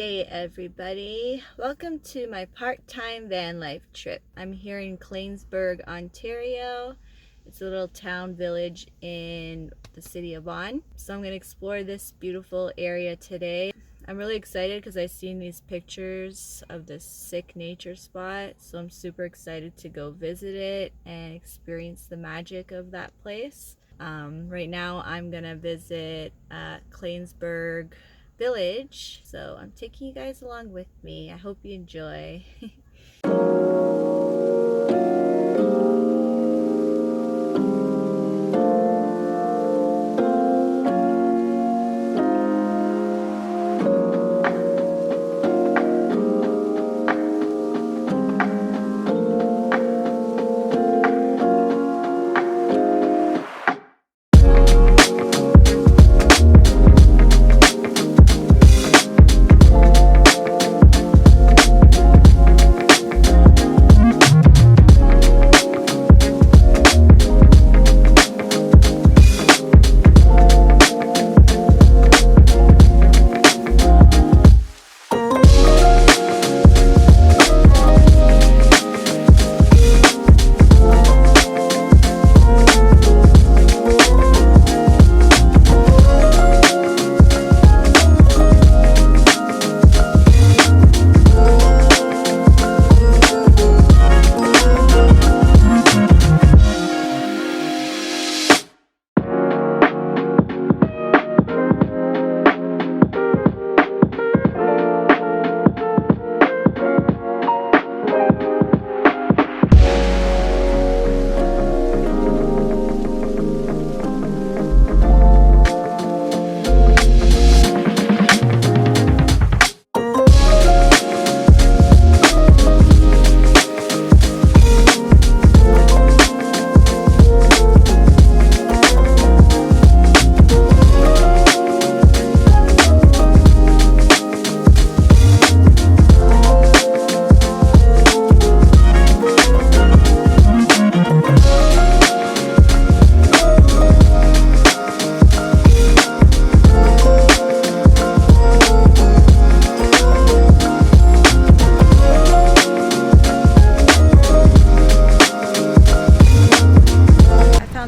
day, everybody. Welcome to my part-time van life trip. I'm here in Kleinberg, Ontario. It's a little town village in the city of Vaughan. So I'm going to explore this beautiful area today. I'm really excited because I've seen these pictures of this sick nature spot. So I'm super excited to go visit it and experience the magic of that place. Right now I'm going to visit Kleinberg village, so I'm taking you guys along with me. I hope you enjoy.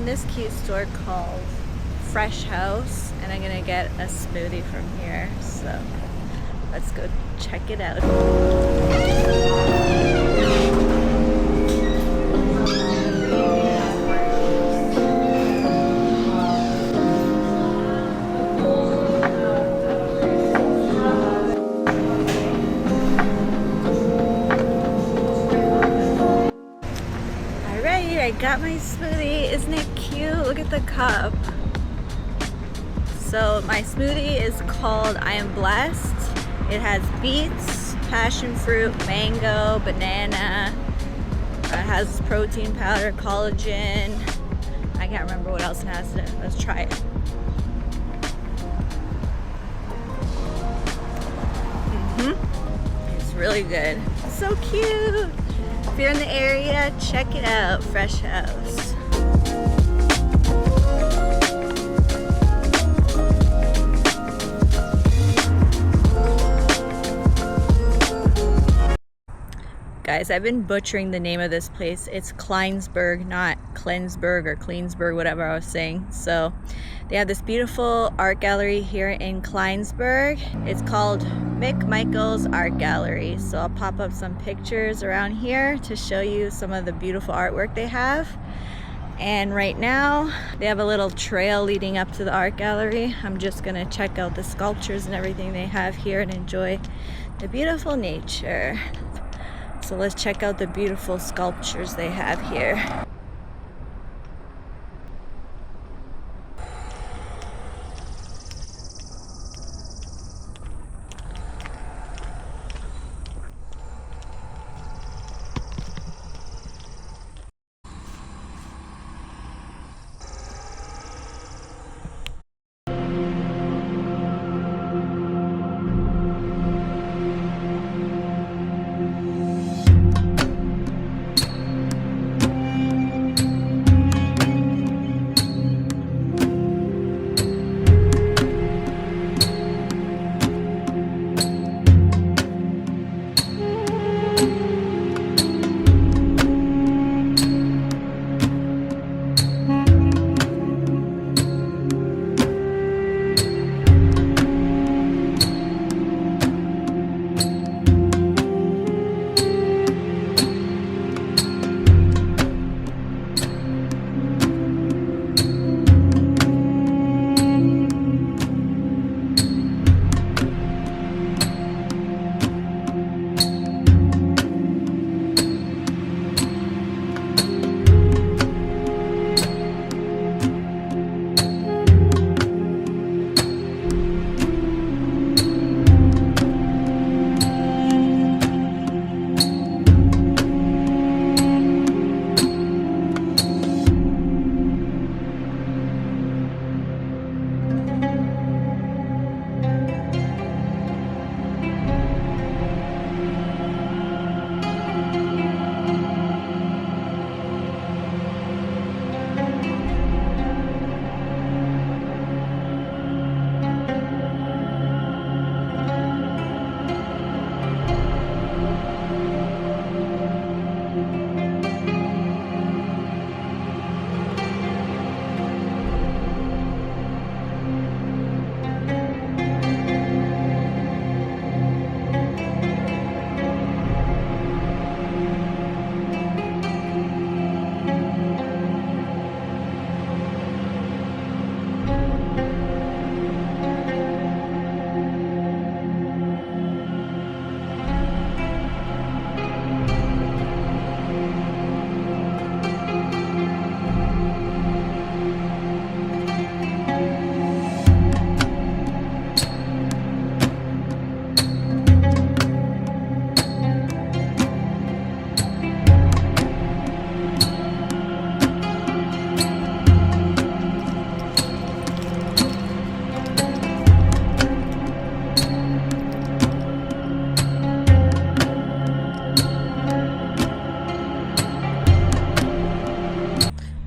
This cute store called Fresh House, and I'm gonna get a smoothie from here, so let's go check it out. Alright, I got my smoothie. Isn't it cute? Look at the cup. So my smoothie is called I Am Blessed. It has beets, passion fruit, mango, banana. It has protein powder, collagen. I can't remember what else it has in it. Let's try it. It's really good. So cute. If you're in the area, check it out. Fresh House. Guys, I've been butchering the name of this place. It's Kleinberg, not Kleinberg or Kleinberg, whatever I was saying. So they have this beautiful art gallery here in Kleinberg. It's called Mick Michael's Art Gallery. So I'll pop up some pictures around here to show you some of the beautiful artwork they have. And right now they have a little trail leading up to the art gallery. I'm just gonna check out the sculptures and everything they have here and enjoy the beautiful nature. So let's check out the beautiful sculptures they have here.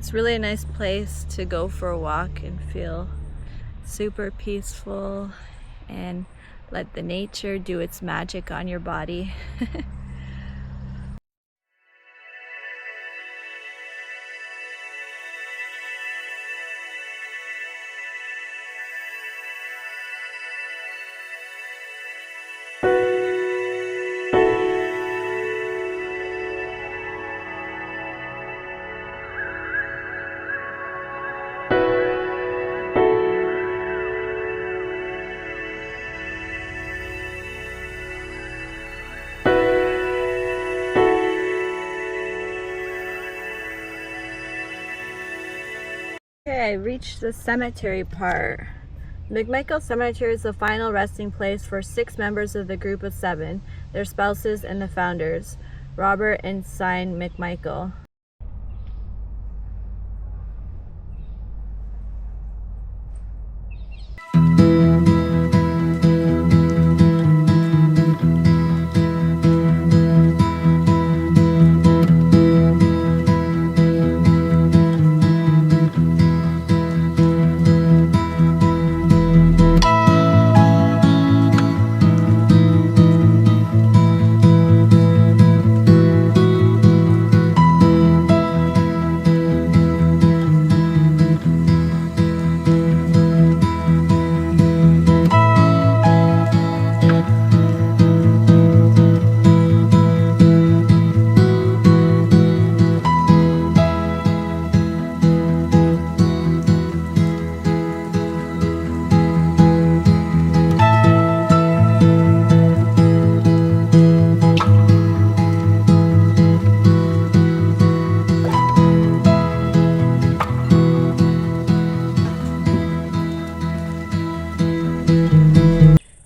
It's really a nice place to go for a walk and feel super peaceful and let the nature do its magic on your body. Okay, I reached the cemetery part. McMichael Cemetery is the final resting place for 6 members of the group of 7, their spouses and the founders, Robert and Sign McMichael.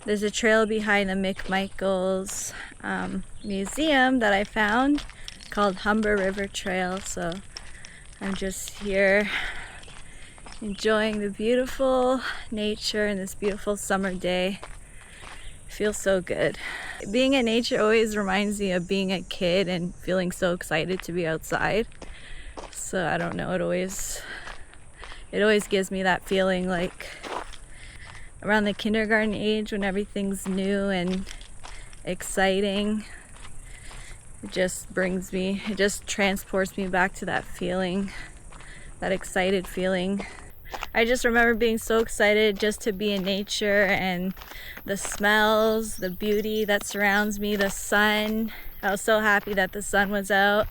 There's a trail behind the McMichael's museum that I found called Humber River Trail. So I'm just here enjoying the beautiful nature and this beautiful summer day. It feels so good. Being in nature always reminds me of being a kid and feeling so excited to be outside. So I don't know, it always gives me that feeling like around the kindergarten age when everything's new and exciting. It just transports me back to that feeling, that excited feeling. I just remember being so excited just to be in nature and the smells, the beauty that surrounds me, the sun. I was so happy that the sun was out.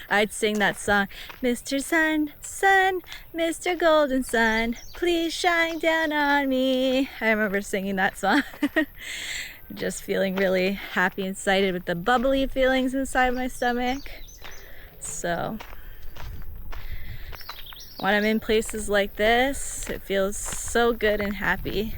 I'd sing that song, Mr. Sun, Sun, Mr. Golden Sun, please shine down on me. I remember singing that song. Just feeling really happy and excited with the bubbly feelings inside my stomach. So when I'm in places like this, it feels so good and happy.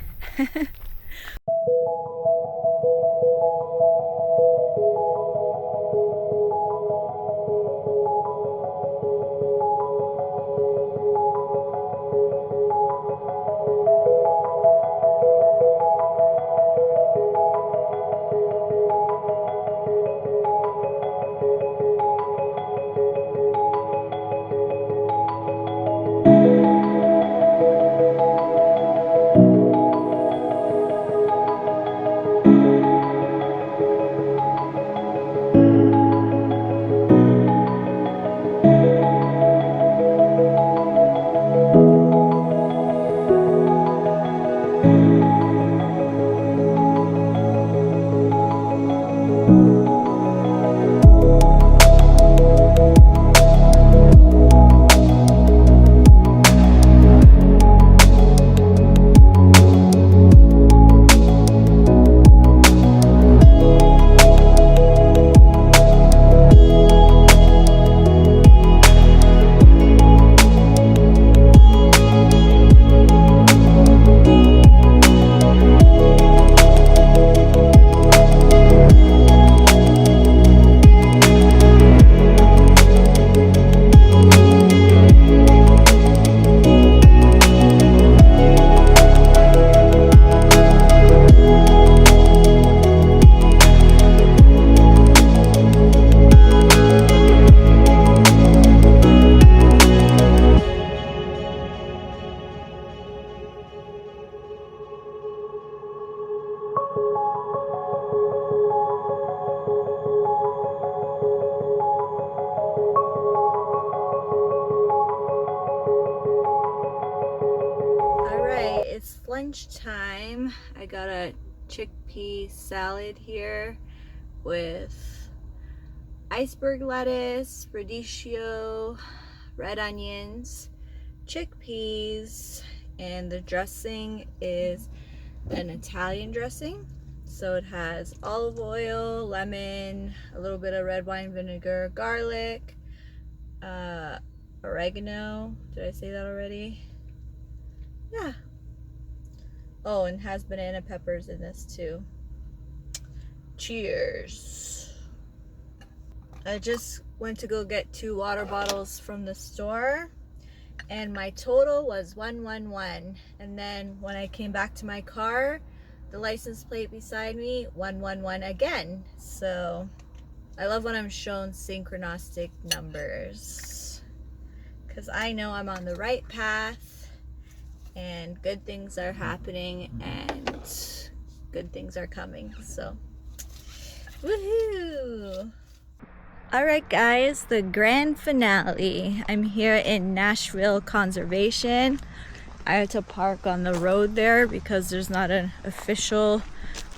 lunchtime. I got a chickpea salad here with iceberg lettuce, radicchio, red onions, chickpeas, and the dressing is an Italian dressing. So it has olive oil, lemon, a little bit of red wine vinegar, garlic, oregano. Did I say that already? Yeah. Oh, and has banana peppers in this too. Cheers. I just went to go get 2 water bottles from the store, and my total was 111. And then when I came back to my car, the license plate beside me, 111 again. So I love when I'm shown synchronistic numbers, because I know I'm on the right path and good things are happening and good things are coming. So woohoo! Alright guys, the grand finale. I'm here in Nashville Conservation. I had to park on the road there because there's not an official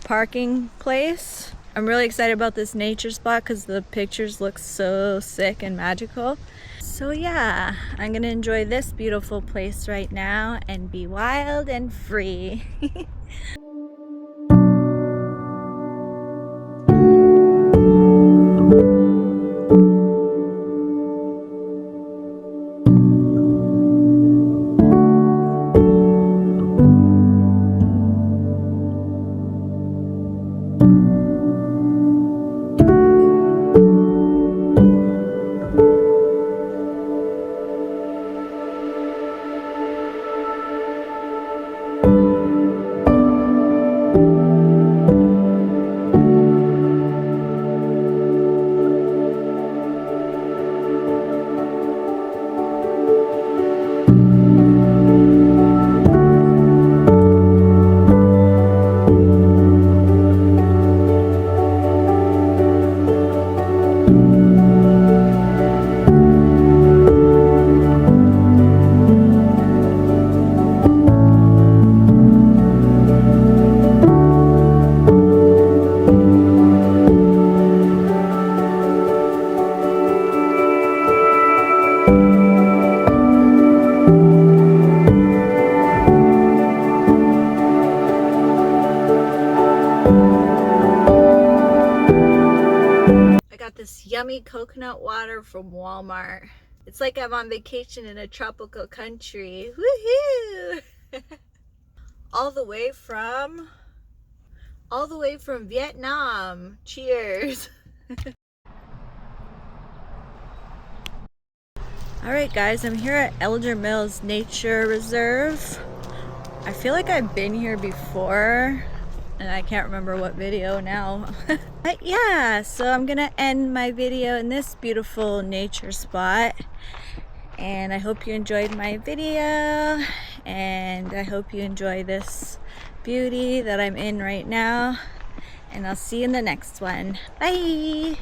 parking place. I'm really excited about this nature spot because the pictures look so sick and magical. So yeah, I'm gonna enjoy this beautiful place right now and be wild and free. This yummy coconut water from Walmart. It's like I'm on vacation in a tropical country. Woohoo! all the way from Vietnam. Cheers. Alright guys, I'm here at Elder Mills Nature Reserve. I feel like I've been here before and I can't remember what video now. But yeah, so I'm gonna end my video in this beautiful nature spot, and I hope you enjoyed my video, and I hope you enjoy this beauty that I'm in right now, and I'll see you in the next one. Bye.